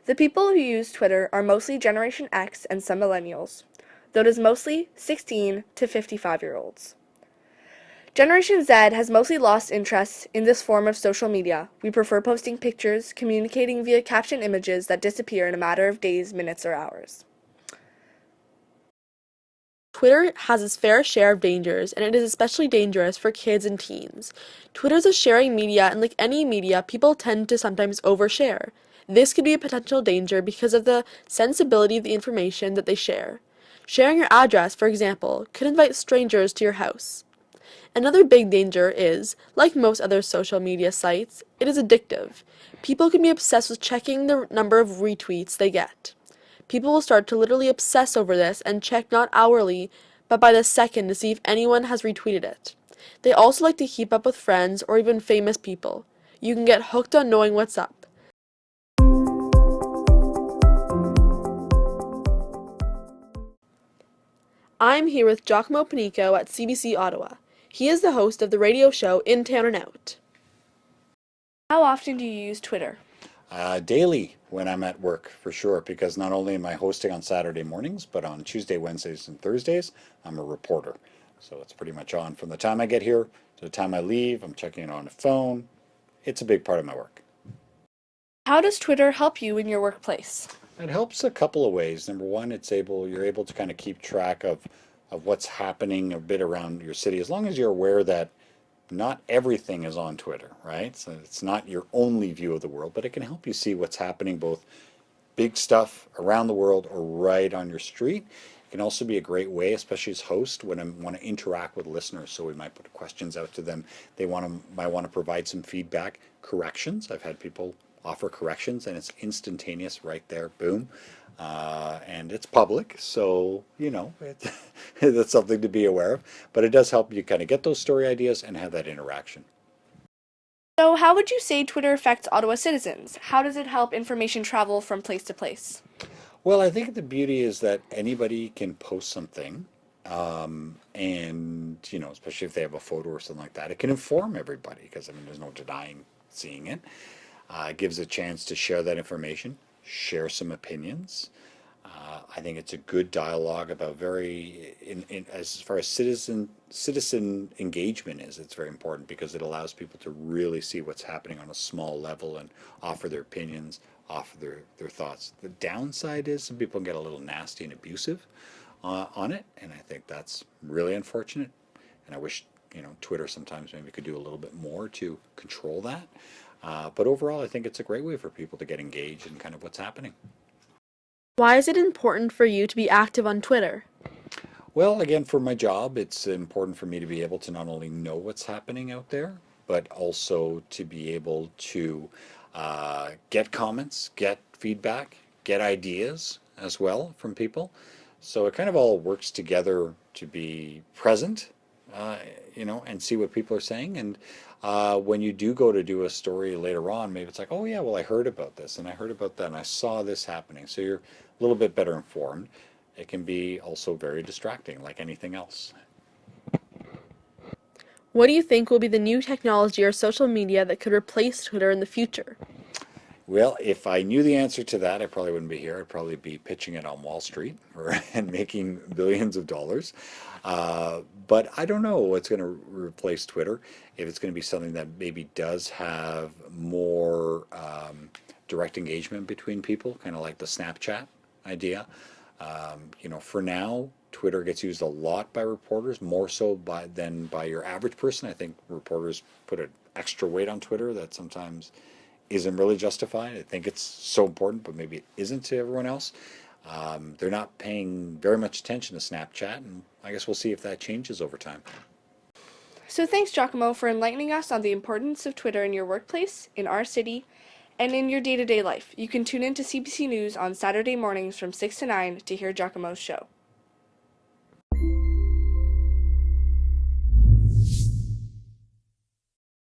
The people who use Twitter are mostly Generation X and some millennials, though it is mostly 16 to 55-year-olds. Generation Z has mostly lost interest in this form of social media. We prefer posting pictures, communicating via caption images that disappear in a matter of days, minutes, or hours. Twitter has its fair share of dangers, and it is especially dangerous for kids and teens. Twitter is a sharing media, and like any media, people tend to sometimes overshare. This could be a potential danger because of the sensibility of the information that they share. Sharing your address, for example, could invite strangers to your house. Another big danger is, like most other social media sites, it is addictive. People can be obsessed with checking the number of retweets they get. People will start to literally obsess over this and check not hourly, but by the second to see if anyone has retweeted it. They also like to keep up with friends or even famous people. You can get hooked on knowing what's up. I'm here with Giacomo Panico at CBC Ottawa. He is the host of the radio show In Town and Out. How often do you use Twitter? Daily when I'm at work, for sure, because not only am I hosting on Saturday mornings, but on Tuesday, Wednesdays, and Thursdays, I'm a reporter. So it's pretty much on from the time I get here to the time I leave. I'm checking it on the phone. It's a big part of my work. How does Twitter help you in your workplace? It helps a couple of ways. Number one, you're able to kind of keep track of what's happening a bit around your city, as long as you're aware that not everything is on Twitter, right? So it's not your only view of the world, but it can help you see what's happening, both big stuff around the world or right on your street. It can also be a great way, especially as host, when I want to interact with listeners. So we might put questions out to them. Might want to provide some feedback, corrections. I've had people offer corrections, and it's instantaneous right there, boom. And it's public, so that's something to be aware of. But it does help you kind of get those story ideas and have that interaction. So, how would you say Twitter affects Ottawa citizens? How does it help information travel from place to place? Well, I think the beauty is that anybody can post something, and especially if they have a photo or something like that, it can inform everybody because there's no denying seeing it. It gives a chance to share that information, share some opinions. I think it's a good dialogue about as far as citizen engagement is. It's very important because it allows people to really see what's happening on a small level and offer their opinions, offer their thoughts. The downside is some people can get a little nasty and abusive on it, and I think that's really unfortunate. And I wish Twitter sometimes maybe could do a little bit more to control that. But overall, I think it's a great way for people to get engaged in kind of what's happening. Why is it important for you to be active on Twitter? Well, again, for my job, it's important for me to be able to not only know what's happening out there, but also to be able to get comments, get feedback, get ideas as well from people. So it kind of all works together to be present, and see what people are saying. And when you do go to do a story later on, maybe it's like, oh yeah, well I heard about this and I heard about that and I saw this happening. So you're a little bit better informed. It can be also very distracting, like anything else. What do you think will be the new technology or social media that could replace Twitter in the future? Well, if I knew the answer to that, I probably wouldn't be here. I'd probably be pitching it on Wall Street and making billions of dollars. But I don't know what's going to replace Twitter. If it's going to be something that maybe does have more direct engagement between people, kind of like the Snapchat idea. For now, Twitter gets used a lot by reporters, more so than by your average person. I think reporters put an extra weight on Twitter that sometimes isn't really justified. I think it's so important, but maybe it isn't to everyone else. They're not paying very much attention to Snapchat, and I guess we'll see if that changes over time. So, thanks, Giacomo, for enlightening us on the importance of Twitter in your workplace, in our city, and in your day-to-day life. You can tune in to CBC News on Saturday mornings from 6 to 9 to hear Giacomo's show.